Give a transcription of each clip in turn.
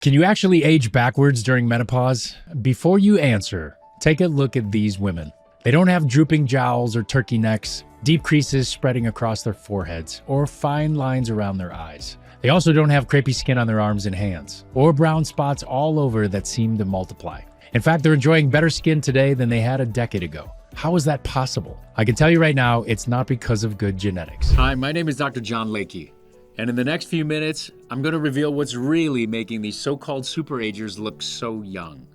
Can you actually age backwards during menopause? Before you answer, take a look at these women. They don't have drooping jowls or turkey necks, deep creases spreading across their foreheads, or fine lines around their eyes. They also don't have crepey skin on their arms and hands, or brown spots all over that seem to multiply. In fact, they're enjoying better skin today than they had a decade ago. How is that possible? I can tell you right now, it's not because of good genetics. Hi, my name is Dr. John Lakey, and in the next few minutes, I'm going to reveal what's really making these so-called superagers look so young,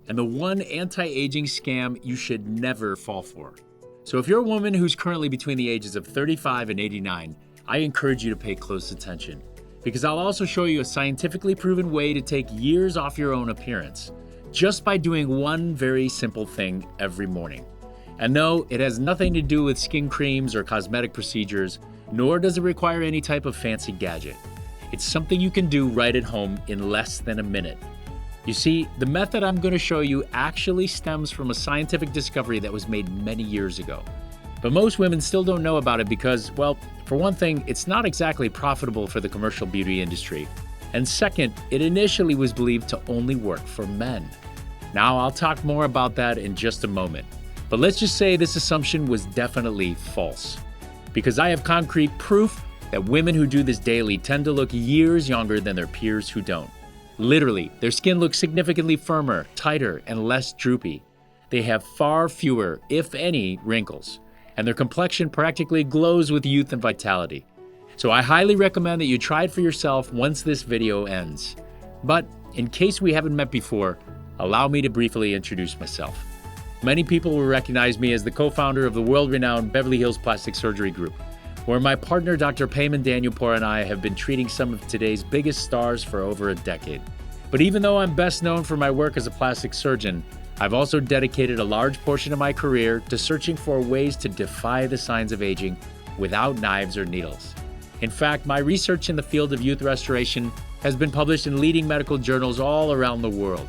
and the one anti-aging scam you should never fall for. So if you're a woman who's currently between the ages of 35 and 89, I encourage you to pay close attention, because I'll also show you a scientifically proven way to take years off your own appearance, just by doing one very simple thing every morning. And no, it has nothing to do with skin creams or cosmetic procedures, nor does it require any type of fancy gadget. It's something you can do right at home in less than a minute. You see, the method I'm going to show you actually stems from a scientific discovery that was made many years ago. But most women still don't know about it because, well, for one thing, it's not exactly profitable for the commercial beauty industry. And second, it initially was believed to only work for men. Now, I'll talk more about that in just a moment. But let's just say this assumption was definitely false, because I have concrete proof that women who do this daily tend to look years younger than their peers who don't. Literally, their skin looks significantly firmer, tighter, and less droopy. They have far fewer, if any, wrinkles, and their complexion practically glows with youth and vitality. So I highly recommend that you try it for yourself once this video ends. But in case we haven't met before, allow me to briefly introduce myself. Many people will recognize me as the co-founder of the world-renowned Beverly Hills Plastic Surgery Group, where my partner Dr. Payman Danielpour and I have been treating some of today's biggest stars for over a decade. But even though I'm best known for my work as a plastic surgeon, I've also dedicated a large portion of my career to searching for ways to defy the signs of aging without knives or needles. In fact, my research in the field of youth restoration has been published in leading medical journals all around the world.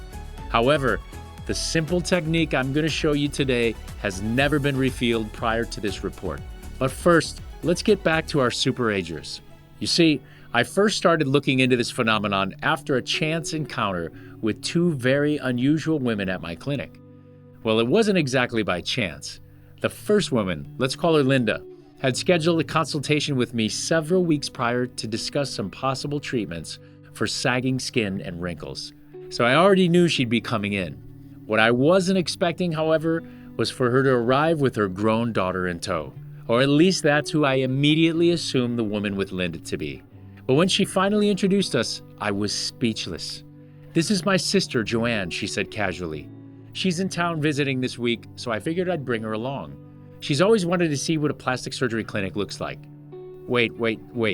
However, the simple technique I'm going to show you today has never been revealed prior to this report. But first, let's get back to our superagers. You see, I first started looking into this phenomenon after a chance encounter with two very unusual women at my clinic. Well, it wasn't exactly by chance. The first woman, let's call her Linda, had scheduled a consultation with me several weeks prior to discuss some possible treatments for sagging skin and wrinkles. So I already knew she'd be coming in. What I wasn't expecting, however, was for her to arrive with her grown daughter in tow. Or at least that's who I immediately assumed the woman with Linda to be. But when she finally introduced us, I was speechless. "This is my sister, Joanne," she said casually. "She's in town visiting this week, so I figured I'd bring her along. She's always wanted to see what a plastic surgery clinic looks like." Wait,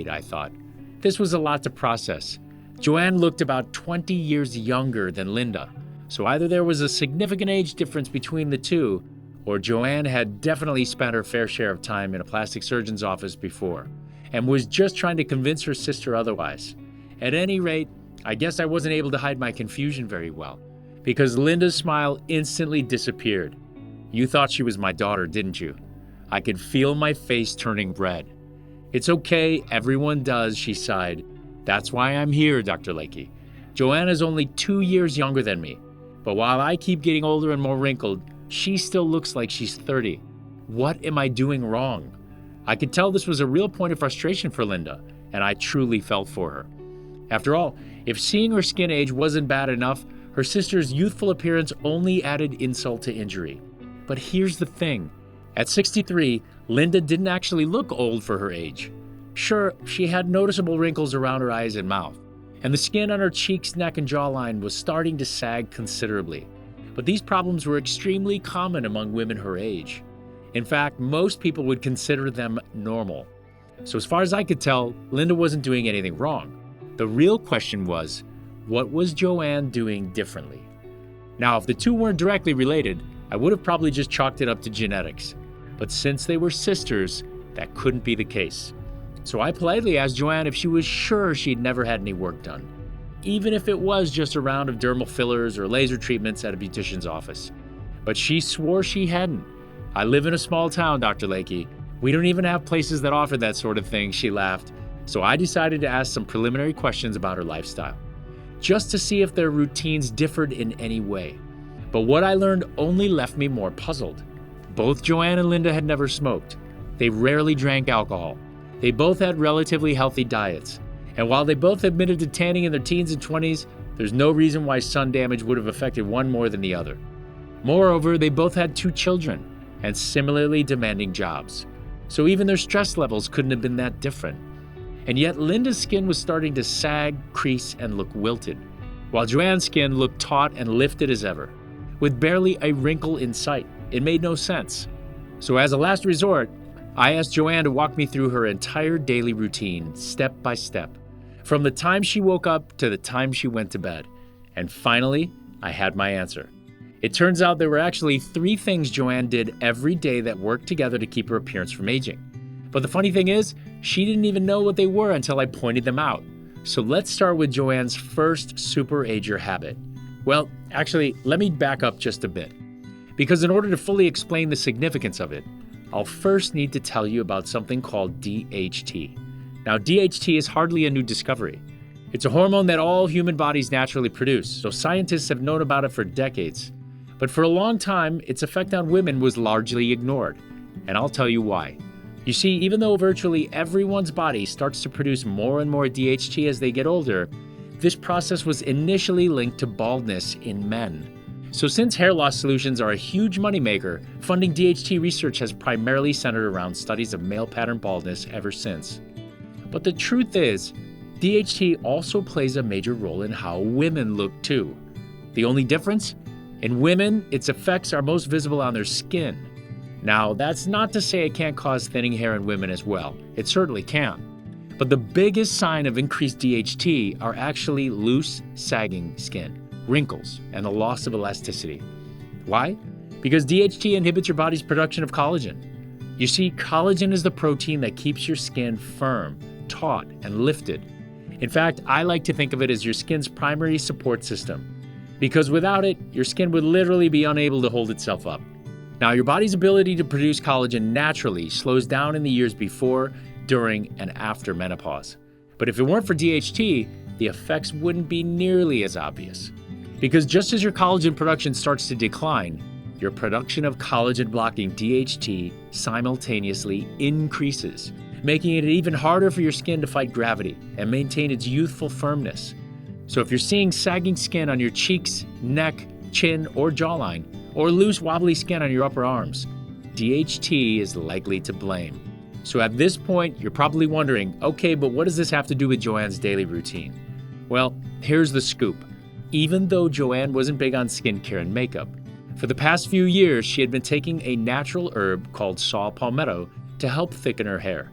I thought. This was a lot to process. Joanne looked about 20 years younger than Linda. So either there was a significant age difference between the two, or Joanne had definitely spent her fair share of time in a plastic surgeon's office before, and was just trying to convince her sister otherwise. At any rate, I guess I wasn't able to hide my confusion very well, because Linda's smile instantly disappeared. "You thought she was my daughter, didn't you?" I could feel my face turning red. "It's okay, everyone does," she sighed. "That's why I'm here, Dr. Lakey. Joanne is only 2 years younger than me. But while I keep getting older and more wrinkled, she still looks like she's 30. What am I doing wrong?" I could tell this was a real point of frustration for Linda, and I truly felt for her. After all, if seeing her skin age wasn't bad enough, her sister's youthful appearance only added insult to injury. But here's the thing. At 63, Linda didn't actually look old for her age. Sure, she had noticeable wrinkles around her eyes and mouth, and the skin on her cheeks, neck, and jawline was starting to sag considerably. But these problems were extremely common among women her age. In fact, most people would consider them normal. So as far as I could tell, Linda wasn't doing anything wrong. The real question was, what was Joanne doing differently? Now, if the two weren't directly related, I would have probably just chalked it up to genetics. But since they were sisters, that couldn't be the case. So I politely asked Joanne if she was sure she'd never had any work done, even if it was just a round of dermal fillers or laser treatments at a beautician's office. But she swore she hadn't. "I live in a small town, Dr. Lakey. We don't even have places that offer that sort of thing," she laughed. So I decided to ask some preliminary questions about her lifestyle. just to see if their routines differed in any way. But what I learned only left me more puzzled. Both Joanne and Linda had never smoked. They rarely drank alcohol. They both had relatively healthy diets. And while they both admitted to tanning in their teens and 20s, there's no reason why sun damage would have affected one more than the other. Moreover, they both had 2 children and similarly demanding jobs. So even their stress levels couldn't have been that different. And yet Linda's skin was starting to sag, crease, and look wilted, while Joanne's skin looked taut and lifted as ever, with barely a wrinkle in sight. It made no sense. So as a last resort, I asked Joanne to walk me through her entire daily routine, step by step, from the time she woke up to the time she went to bed. And finally, I had my answer. It turns out there were actually 3 things Joanne did every day that worked together to keep her appearance from aging. But the funny thing is, she didn't even know what they were until I pointed them out. So let's start with Joanne's first superager habit. Well, actually, let me back up just a bit. Because in order to fully explain the significance of it, I'll first need to tell you about something called DHT. Now, DHT is hardly a new discovery. It's a hormone that all human bodies naturally produce, so scientists have known about it for decades. But for a long time, its effect on women was largely ignored. And I'll tell you why. You see, even though virtually everyone's body starts to produce more and more DHT as they get older, this process was initially linked to baldness in men. So since hair loss solutions are a huge moneymaker, funding DHT research has primarily centered around studies of male pattern baldness ever since. But the truth is, DHT also plays a major role in how women look too. The only difference? In women, its effects are most visible on their skin. Now, that's not to say it can't cause thinning hair in women as well. It certainly can. But the biggest sign of increased DHT are actually loose, sagging skin, wrinkles, and the loss of elasticity. Why? Because DHT inhibits your body's production of collagen. You see, collagen is the protein that keeps your skin firm, taut, and lifted. In fact, I like to think of it as your skin's primary support system, because without it, your skin would literally be unable to hold itself up. Now, your body's ability to produce collagen naturally slows down in the years before, during, and after menopause. But if it weren't for DHT, the effects wouldn't be nearly as obvious. Because just as your collagen production starts to decline, your production of collagen-blocking DHT simultaneously increases, making it even harder for your skin to fight gravity and maintain its youthful firmness. So if you're seeing sagging skin on your cheeks, neck, chin, or jawline, or loose wobbly skin on your upper arms, DHT is likely to blame. So at this point, you're probably wondering, okay, but what does this have to do with Joanne's daily routine? Well, here's the scoop. Even though Joanne wasn't big on skincare and makeup, for the past few years, she had been taking a natural herb called saw palmetto to help thicken her hair.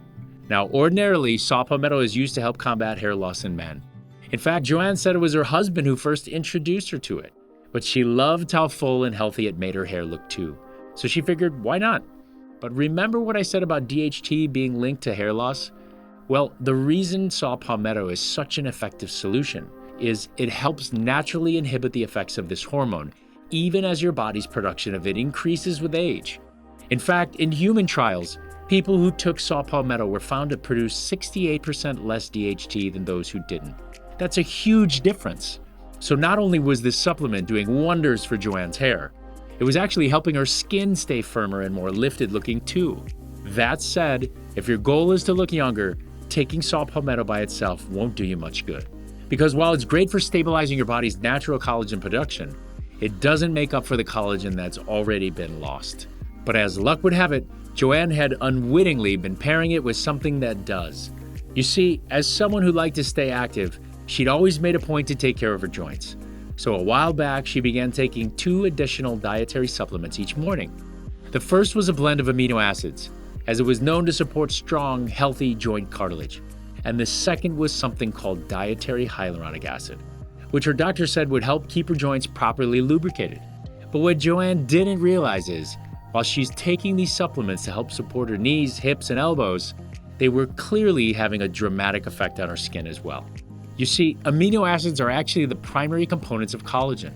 Now, ordinarily, saw palmetto is used to help combat hair loss in men. In fact, Joanne said it was her husband who first introduced her to it, but she loved how full and healthy it made her hair look too. So she figured, why not? But remember what I said about DHT being linked to hair loss? Well, the reason saw palmetto is such an effective solution is it helps naturally inhibit the effects of this hormone, even as your body's production of it increases with age. In fact, in human trials, people who took saw palmetto were found to produce 68% less DHT than those who didn't. That's a huge difference. So not only was this supplement doing wonders for Joanne's hair, it was actually helping her skin stay firmer and more lifted looking too. That said, if your goal is to look younger, taking saw palmetto by itself won't do you much good. Because while it's great for stabilizing your body's natural collagen production, it doesn't make up for the collagen that's already been lost. But as luck would have it, Joanne had unwittingly been pairing it with something that does. You see, as someone who liked to stay active, she'd always made a point to take care of her joints. So a while back, she began taking 2 additional dietary supplements each morning. The first was a blend of amino acids, as it was known to support strong, healthy joint cartilage. And the second was something called dietary hyaluronic acid, which her doctor said would help keep her joints properly lubricated. But what Joanne didn't realize is, while she's taking these supplements to help support her knees, hips, and elbows, they were clearly having a dramatic effect on her skin as well. You see, amino acids are actually the primary components of collagen.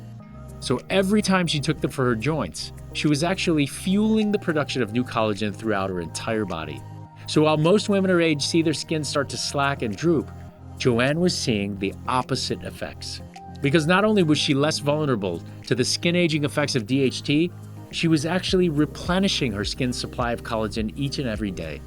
So every time she took them for her joints, she was actually fueling the production of new collagen throughout her entire body. So while most women her age see their skin start to slack and droop, Joanne was seeing the opposite effects. Because not only was she less vulnerable to the skin aging effects of DHT, she was actually replenishing her skin's supply of collagen each and every day.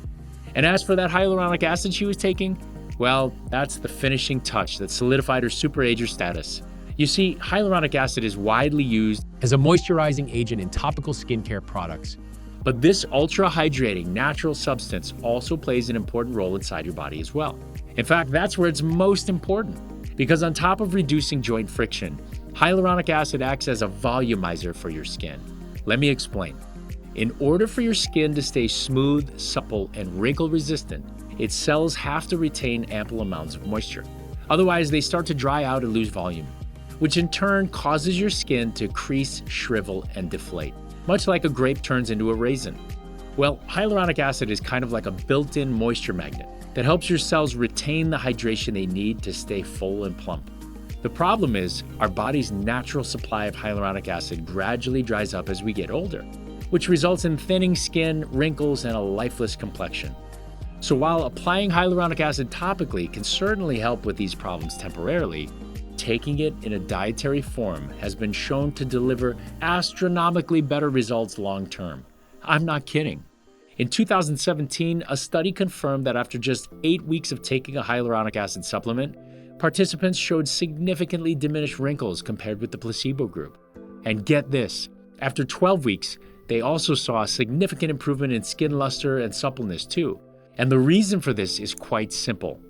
And as for that hyaluronic acid she was taking, well, that's the finishing touch that solidified her superager status. You see, hyaluronic acid is widely used as a moisturizing agent in topical skincare products. but this ultra-hydrating natural substance also plays an important role inside your body as well. In fact, that's where it's most important, because on top of reducing joint friction, hyaluronic acid acts as a volumizer for your skin. Let me explain. In order for your skin to stay smooth, supple, and wrinkle-resistant, its cells have to retain ample amounts of moisture. Otherwise, they start to dry out and lose volume, which in turn causes your skin to crease, shrivel, and deflate, much like a grape turns into a raisin. Well, hyaluronic acid is kind of like a built-in moisture magnet that helps your cells retain the hydration they need to stay full and plump. The problem is, our body's natural supply of hyaluronic acid gradually dries up as we get older, which results in thinning skin, wrinkles, and a lifeless complexion. So while applying hyaluronic acid topically can certainly help with these problems temporarily, taking it in a dietary form has been shown to deliver astronomically better results long term. I'm not kidding. In 2017, a study confirmed that after just 8 weeks of taking a hyaluronic acid supplement, participants showed significantly diminished wrinkles compared with the placebo group. And get this, after 12 weeks, they also saw a significant improvement in skin luster and suppleness too. And the reason for this is quite simple.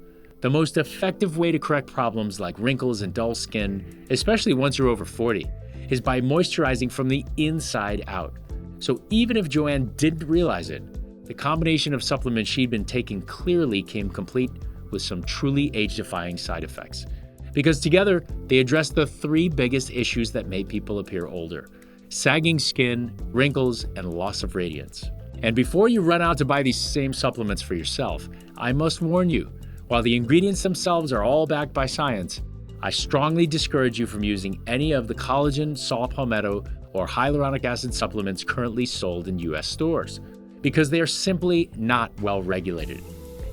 The most effective way to correct problems like wrinkles and dull skin, especially once you're over 40, is by moisturizing from the inside out. So even if Joanne didn't realize it, the combination of supplements she'd been taking clearly came complete with some truly age-defying side effects. Because together, they address the 3 biggest issues that make people appear older: sagging skin, wrinkles, and loss of radiance. And before you run out to buy these same supplements for yourself, I must warn you, while the ingredients themselves are all backed by science, I strongly discourage you from using any of the collagen, saw palmetto, or hyaluronic acid supplements currently sold in US stores, because they are simply not well regulated.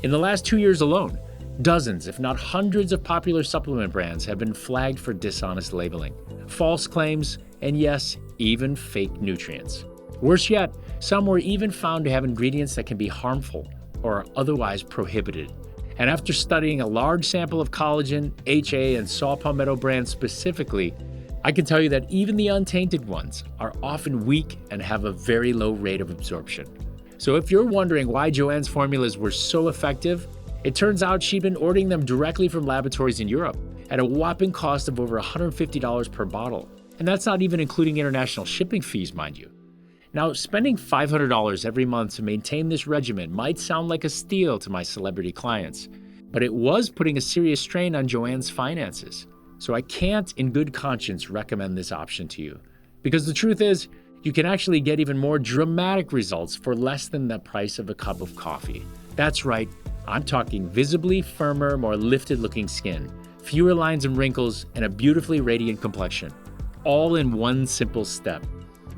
In the last 2 years alone, dozens, if not hundreds of popular supplement brands have been flagged for dishonest labeling, false claims, and yes, even fake nutrients. Worse yet, some were even found to have ingredients that can be harmful or are otherwise prohibited. And after studying a large sample of collagen, HA, and saw palmetto brands specifically, I can tell you that even the untainted ones are often weak and have a very low rate of absorption. So if you're wondering why Joanne's formulas were so effective, it turns out she'd been ordering them directly from laboratories in Europe at a whopping cost of over $150 per bottle. And that's not even including international shipping fees, mind you. Now, spending $500 every month to maintain this regimen might sound like a steal to my celebrity clients, but it was putting a serious strain on Joanne's finances. So I can't, in good conscience, recommend this option to you. Because the truth is, you can actually get even more dramatic results for less than the price of a cup of coffee. That's right, I'm talking visibly firmer, more lifted-looking skin, fewer lines and wrinkles, and a beautifully radiant complexion, all in one simple step.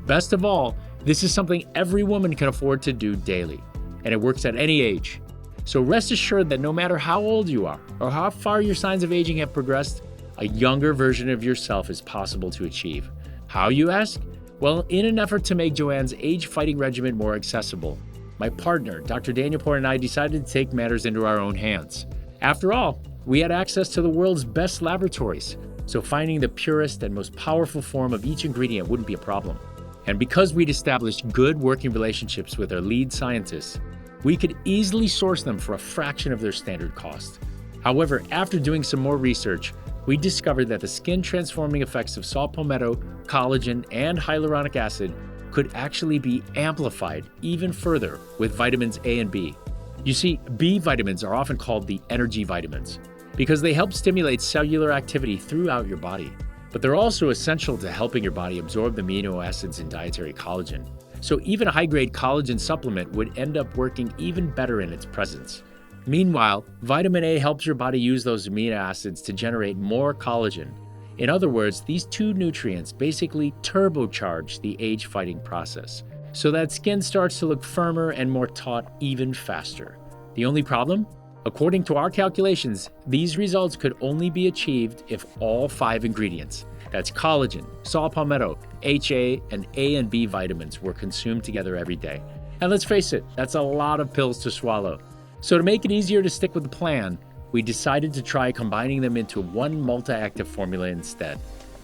Best of all, this is something every woman can afford to do daily, and it works at any age. So rest assured that no matter how old you are or how far your signs of aging have progressed, a younger version of yourself is possible to achieve. How, you ask? Well, in an effort to make Joanne's age-fighting regimen more accessible, my partner, Dr. Daniel Porter, and I decided to take matters into our own hands. After all, we had access to the world's best laboratories, so finding the purest and most powerful form of each ingredient wouldn't be a problem. And because we'd established good working relationships with our lead scientists, we could easily source them for a fraction of their standard cost. However, after doing some more research, we discovered that the skin-transforming effects of saw palmetto, collagen, and hyaluronic acid could actually be amplified even further with vitamins A and B. You see, B vitamins are often called the energy vitamins because they help stimulate cellular activity throughout your body. But they're also essential to helping your body absorb the amino acids in dietary collagen. So even a high-grade collagen supplement would end up working even better in its presence. Meanwhile, vitamin A helps your body use those amino acids to generate more collagen. In other words, these 2 nutrients basically turbocharge the age-fighting process, so that skin starts to look firmer and more taut even faster. The only problem? According to our calculations, these results could only be achieved if all 5 ingredients, that's collagen, saw palmetto, HA, and A and B vitamins, were consumed together every day. And let's face it, that's a lot of pills to swallow. So to make it easier to stick with the plan, we decided to try combining them into one multi-active formula instead.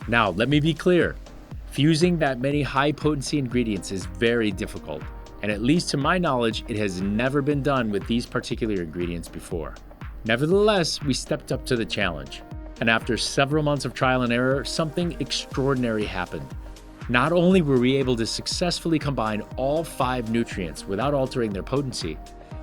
Now, let me be clear. Fusing that many high-potency ingredients is very difficult, and at least to my knowledge, it has never been done with these particular ingredients before. Nevertheless, we stepped up to the challenge, and after several months of trial and error, something extraordinary happened. Not only were we able to successfully combine all 5 nutrients without altering their potency,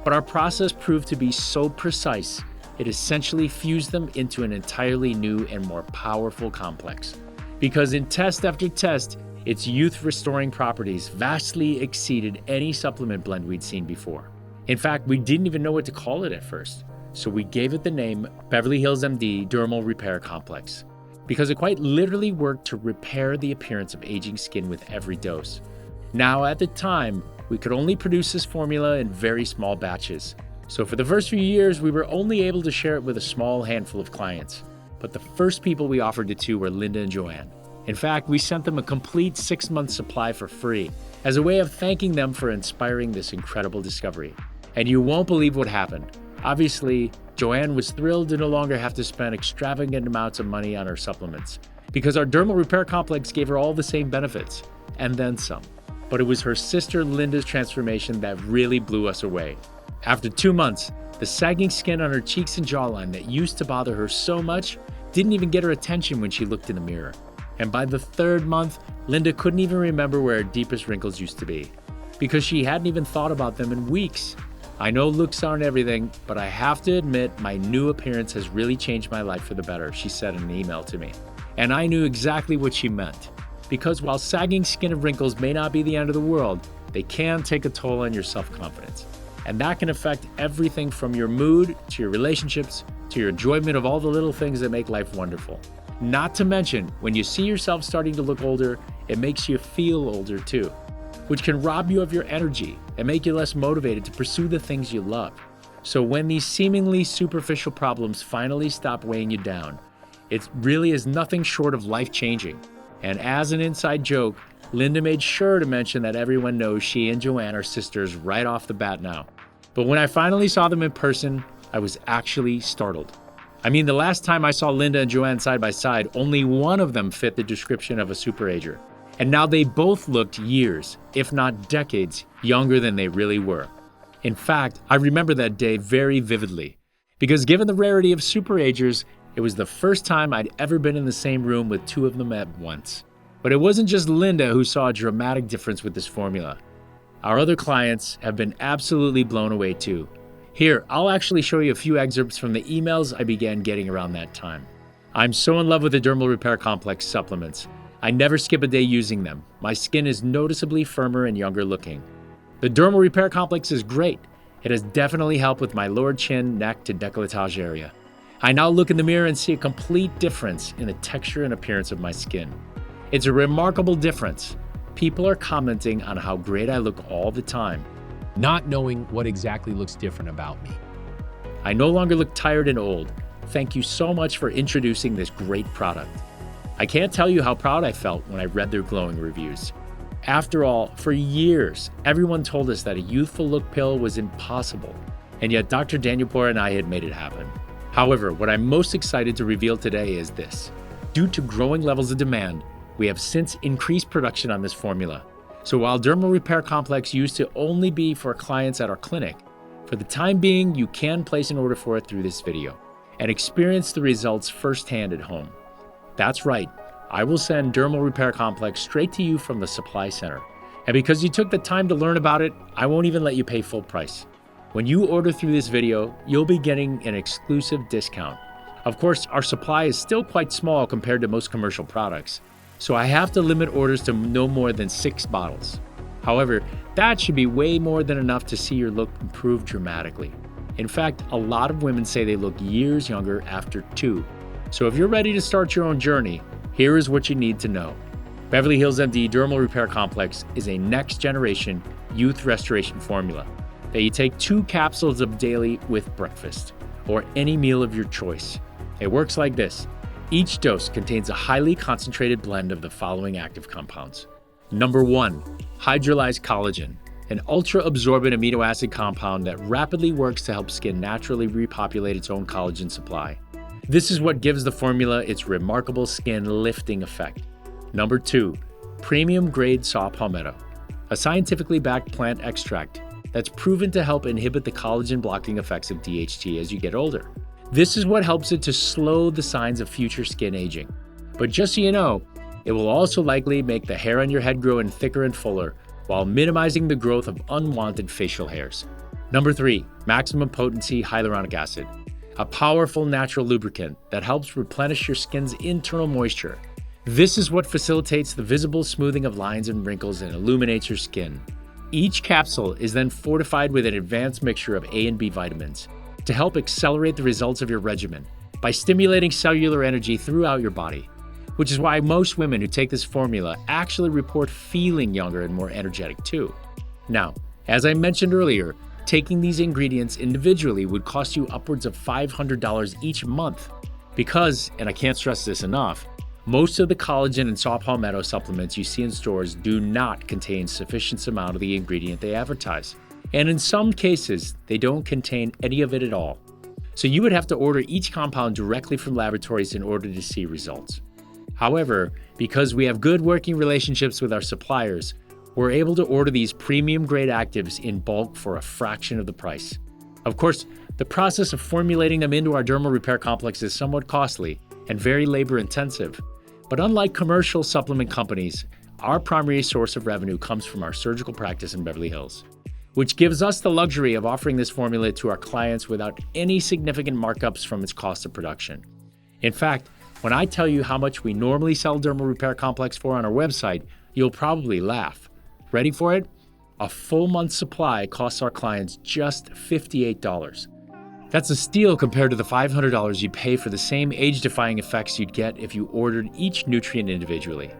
but our process proved to be so precise, it essentially fused them into an entirely new and more powerful complex. Because in test after test, its youth-restoring properties vastly exceeded any supplement blend we'd seen before. In fact, we didn't even know what to call it at first, so we gave it the name Beverly Hills MD Dermal Repair Complex, because it quite literally worked to repair the appearance of aging skin with every dose. Now, at the time, we could only produce this formula in very small batches, so for the first few years, we were only able to share it with a small handful of clients. But the first people we offered it to were Linda and Joanne. In fact, we sent them a complete 6-month supply for free as a way of thanking them for inspiring this incredible discovery. And you won't believe what happened. Obviously, Joanne was thrilled to no longer have to spend extravagant amounts of money on her supplements, because our dermal repair complex gave her all the same benefits, and then some. But it was her sister Linda's transformation that really blew us away. After 2 months, the sagging skin on her cheeks and jawline that used to bother her so much didn't even get her attention when she looked in the mirror. And by the 3rd month, Linda couldn't even remember where her deepest wrinkles used to be, because she hadn't even thought about them in weeks. I know looks aren't everything, but I have to admit my new appearance has really changed my life for the better, she said in an email to me. And I knew exactly what she meant. Because while sagging skin and wrinkles may not be the end of the world, they can take a toll on your self-confidence. And that can affect everything from your mood, to your relationships, to your enjoyment of all the little things that make life wonderful. Not to mention, when you see yourself starting to look older, it makes you feel older too, which can rob you of your energy and make you less motivated to pursue the things you love. So when these seemingly superficial problems finally stop weighing you down, it really is nothing short of life-changing. And as an inside joke, Linda made sure to mention that everyone knows she and Joanne are sisters right off the bat now. But when I finally saw them in person, I was actually startled. I mean, the last time I saw Linda and Joanne side by side, only one of them fit the description of a superager. And now they both looked years, if not decades, younger than they really were. In fact, I remember that day very vividly, because given the rarity of superagers, it was the first time I'd ever been in the same room with 2 of them at once. But it wasn't just Linda who saw a dramatic difference with this formula. Our other clients have been absolutely blown away too. Here, I'll actually show you a few excerpts from the emails I began getting around that time. I'm so in love with the Dermal Repair Complex supplements. I never skip a day using them. My skin is noticeably firmer and younger looking. The Dermal Repair Complex is great. It has definitely helped with my lower chin, neck to décolletage area. I now look in the mirror and see a complete difference in the texture and appearance of my skin. It's a remarkable difference. People are commenting on how great I look all the time, not knowing what exactly looks different about me. I no longer look tired and old. Thank you so much for introducing this great product. I can't tell you how proud I felt when I read their glowing reviews. After all, for years, everyone told us that a youthful look pill was impossible, and yet Dr. Danielpour and I had made it happen. However, what I'm most excited to reveal today is this. Due to growing levels of demand, we have since increased production on this formula. So while Dermal Repair Complex used to only be for clients at our clinic, for the time being, you can place an order for it through this video and experience the results firsthand at home. That's right, I will send Dermal Repair Complex straight to you from the supply center. And because you took the time to learn about it, I won't even let you pay full price. When you order through this video, you'll be getting an exclusive discount. Of course, our supply is still quite small compared to most commercial products, so I have to limit orders to no more than 6 bottles. However, that should be way more than enough to see your look improve dramatically. In fact, a lot of women say they look years younger after 2. So if you're ready to start your own journey, here is what you need to know. Beverly Hills MD Dermal Repair Complex is a next-generation youth restoration formula that you take 2 capsules of daily with breakfast. or any meal of your choice. It works like this. Each dose contains a highly concentrated blend of the following active compounds. Number 1, hydrolyzed collagen, an ultra-absorbent amino acid compound that rapidly works to help skin naturally repopulate its own collagen supply. This is what gives the formula its remarkable skin lifting effect. Number 2, premium grade saw palmetto, a scientifically backed plant extract that's proven to help inhibit the collagen blocking effects of DHT as you get older. This is what helps it to slow the signs of future skin aging. But just so you know, it will also likely make the hair on your head grow in thicker and fuller, while minimizing the growth of unwanted facial hairs. Number 3, maximum potency hyaluronic acid, a powerful natural lubricant that helps replenish your skin's internal moisture. This is what facilitates the visible smoothing of lines and wrinkles and illuminates your skin. Each capsule is then fortified with an advanced mixture of A and B vitamins to help accelerate the results of your regimen by stimulating cellular energy throughout your body, which is why most women who take this formula actually report feeling younger and more energetic too. Now, as I mentioned earlier, taking these ingredients individually would cost you upwards of $500 each month because, and I can't stress this enough, most of the collagen and saw palmetto supplements you see in stores do not contain sufficient amount of the ingredient they advertise. And in some cases, they don't contain any of it at all. So you would have to order each compound directly from laboratories in order to see results. However, because we have good working relationships with our suppliers, we're able to order these premium grade actives in bulk for a fraction of the price. Of course, the process of formulating them into our dermal repair complex is somewhat costly and very labor intensive. But unlike commercial supplement companies, our primary source of revenue comes from our surgical practice in Beverly Hills, which gives us the luxury of offering this formula to our clients without any significant markups from its cost of production. In fact, when I tell you how much we normally sell Dermal Repair Complex for on our website, you'll probably laugh. Ready for it? A full month's supply costs our clients just $58. That's a steal compared to the $500 you'd pay for the same age-defying effects you'd get if you ordered each nutrient individually.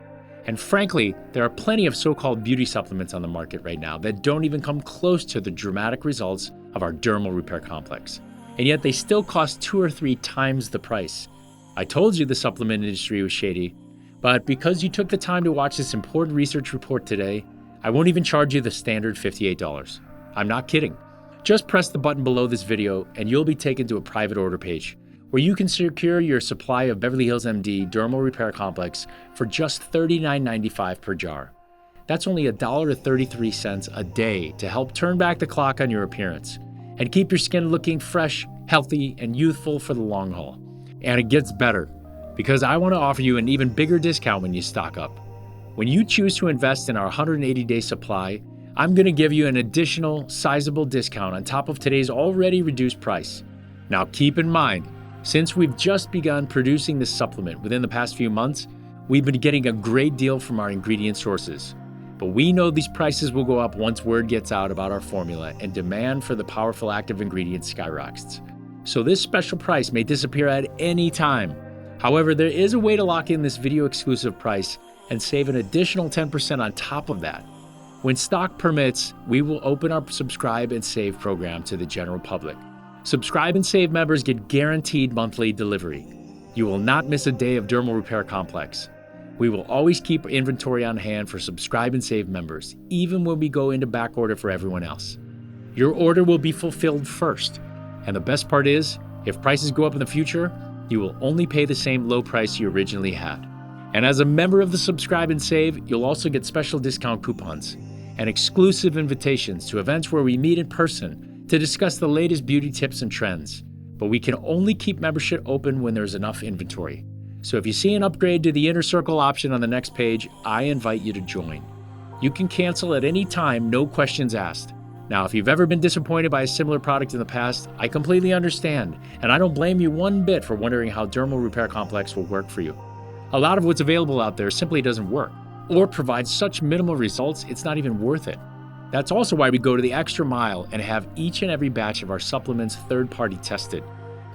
And frankly, there are plenty of so-called beauty supplements on the market right now that don't even come close to the dramatic results of our Dermal Repair Complex. And yet they still cost 2 or 3 times the price. I told you the supplement industry was shady, but because you took the time to watch this important research report today, I won't even charge you the standard $58. I'm not kidding. Just press the button below this video and you'll be taken to a private order page where you can secure your supply of Beverly Hills MD Dermal Repair Complex for just $39.95 per jar. That's only $1.33 a day to help turn back the clock on your appearance and keep your skin looking fresh, healthy, and youthful for the long haul. And it gets better, because I want to offer you an even bigger discount when you stock up. When you choose to invest in our 180-day supply, I'm going to give you an additional sizable discount on top of today's already reduced price. Now keep in mind, since we've just begun producing this supplement within the past few months, we've been getting a great deal from our ingredient sources. But we know these prices will go up once word gets out about our formula and demand for the powerful active ingredients skyrockets. So this special price may disappear at any time. However, there is a way to lock in this video exclusive price and save an additional 10% on top of that. When stock permits, we will open our Subscribe and Save program to the general public. Subscribe and Save members get guaranteed monthly delivery. You will not miss a day of Dermal Repair Complex. We will always keep inventory on hand for Subscribe and Save members, even when we go into back order for everyone else. Your order will be fulfilled first. And the best part is, if prices go up in the future, you will only pay the same low price you originally had. And as a member of the Subscribe and Save, you'll also get special discount coupons and exclusive invitations to events where we meet in person to discuss the latest beauty tips and trends. But we can only keep membership open when there's enough inventory. So if you see an upgrade to the Inner Circle option on the next page, I invite you to join. You can cancel at any time, no questions asked. Now, if you've ever been disappointed by a similar product in the past, I completely understand, and I don't blame you one bit for wondering how Dermal Repair Complex will work for you. A lot of what's available out there simply doesn't work, or provides such minimal results it's not even worth it. That's also why we go to the extra mile and have each and every batch of our supplements third-party tested,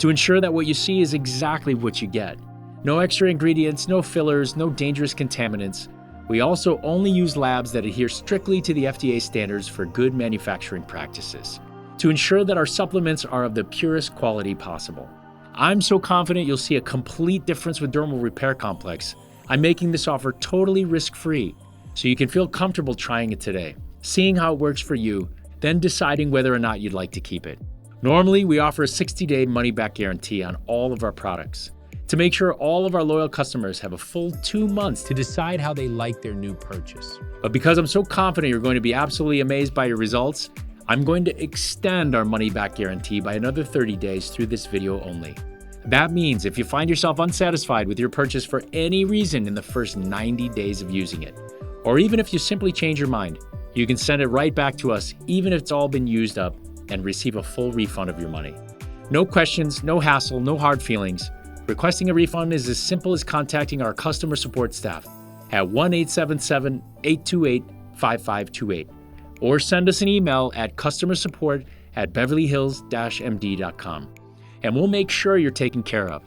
to ensure that what you see is exactly what you get. No extra ingredients, no fillers, no dangerous contaminants. We also only use labs that adhere strictly to the FDA standards for good manufacturing practices. to ensure that our supplements are of the purest quality possible. I'm so confident you'll see a complete difference with Dermal Repair Complex. I'm making this offer totally risk-free, so you can feel comfortable trying it today, seeing how it works for you, then deciding whether or not you'd like to keep it. Normally, we offer a 60-day money-back guarantee on all of our products to make sure all of our loyal customers have a full 2 months To decide how they like their new purchase. But because I'm so confident you're going to be absolutely amazed by your results, I'm going to extend our money-back guarantee by another 30 days through this video only. That means if you find yourself unsatisfied with your purchase for any reason in the first 90 days of using it, or even if you simply change your mind, you can send it right back to us even if it's all been used up and receive a full refund of your money. No questions, no hassle, no hard feelings. Requesting a refund is as simple as contacting our customer support staff at 1-877-828-5528 or send us an email at customersupport@beverlyhills-md.com. And we'll make sure you're taken care of.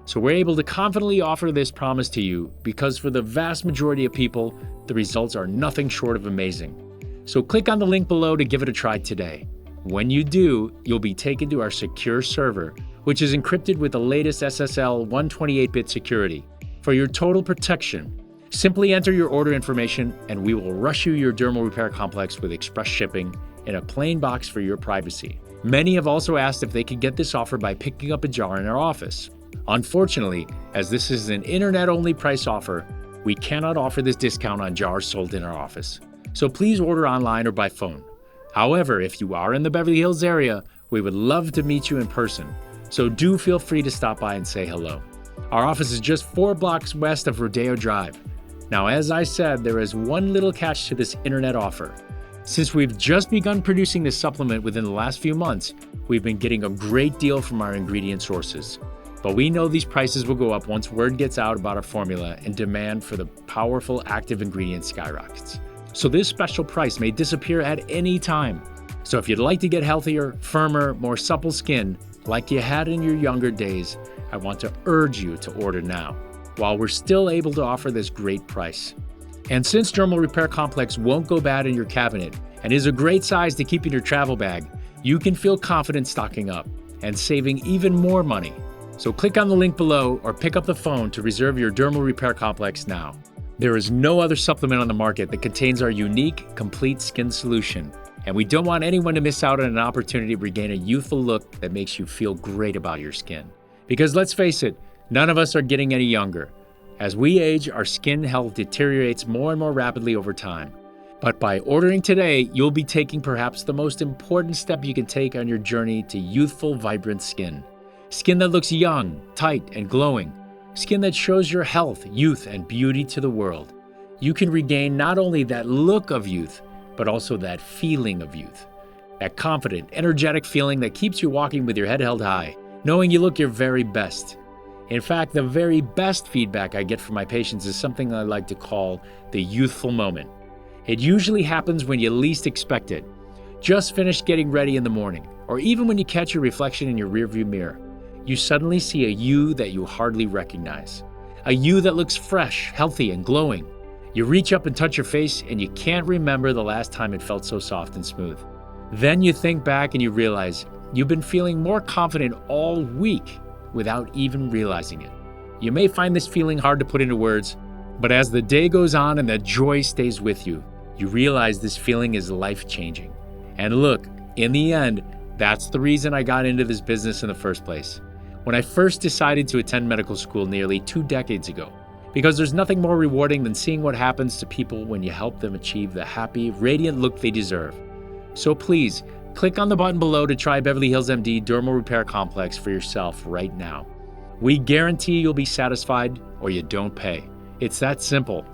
So we're able to confidently offer this promise to you because for the vast majority of people, the results are nothing short of amazing. So click on the link below to give it a try today. When you do, you'll be taken to our secure server, which is encrypted with the latest SSL 128-bit security. For your total protection, simply enter your order information and we will rush you your Dermal Repair Complex with express shipping in a plain box for your privacy. Many have also asked if they could get this offer by picking up a jar in our office. Unfortunately, as this is an internet-only price offer, we cannot offer this discount on jars sold in our office. So please order online or by phone. However, if you are in the Beverly Hills area, we would love to meet you in person. So do feel free to stop by and say hello. Our office is just 4 blocks west of Rodeo Drive. Now, as I said, there is one little catch to this internet offer. Since we've just begun producing this supplement within the last few months, we've been getting a great deal from our ingredient sources. But we know these prices will go up once word gets out about our formula and demand for the powerful active ingredient skyrockets. So this special price may disappear at any time. So if you'd like to get healthier, firmer, more supple skin, like you had in your younger days, I want to urge you to order now, while we're still able to offer this great price. And since Dermal Repair Complex won't go bad in your cabinet and is a great size to keep in your travel bag, you can feel confident stocking up and saving even more money. So click on the link below or pick up the phone to reserve your Dermal Repair Complex now. There is no other supplement on the market that contains our unique, complete skin solution, and we don't want anyone to miss out on an opportunity to regain a youthful look that makes you feel great about your skin. Because let's face it, none of us are getting any younger. As we age, our skin health deteriorates more and more rapidly over time. But by ordering today, you'll be taking perhaps the most important step you can take on your journey to youthful, vibrant skin. Skin that looks young, tight, and glowing. Skin that shows your health, youth, and beauty to the world. You can regain not only that look of youth, but also that feeling of youth. That confident, energetic feeling that keeps you walking with your head held high, knowing you look your very best. In fact, the very best feedback I get from my patients is something I like to call the youthful moment. It usually happens when you least expect it. Just finished getting ready in the morning, or even when you catch your reflection in your rearview mirror. You suddenly see a you that you hardly recognize. A you that looks fresh, healthy, and glowing. You reach up and touch your face, and you can't remember the last time it felt so soft and smooth. Then you think back and you realize you've been feeling more confident all week without even realizing it. You may find this feeling hard to put into words, but as the day goes on and the joy stays with you, you realize this feeling is life-changing. And look, in the end, that's the reason I got into this business in the first place. When I first decided to attend medical school nearly 2 decades ago, because there's nothing more rewarding than seeing what happens to people when you help them achieve the happy, radiant look they deserve. So please, click on the button below to try Beverly Hills MD Dermal Repair Complex for yourself right now. We guarantee you'll be satisfied or you don't pay. It's that simple.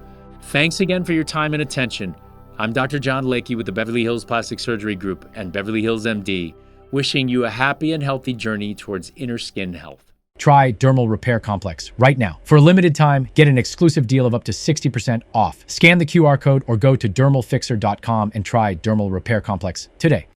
Thanks again for your time and attention. I'm Dr. John Lakey with the Beverly Hills Plastic Surgery Group and Beverly Hills MD, wishing you a happy and healthy journey towards inner skin health. Try Dermal Repair Complex right now. For a limited time, get an exclusive deal of up to 60% off. Scan the QR code or go to dermalfixer.com and try Dermal Repair Complex today.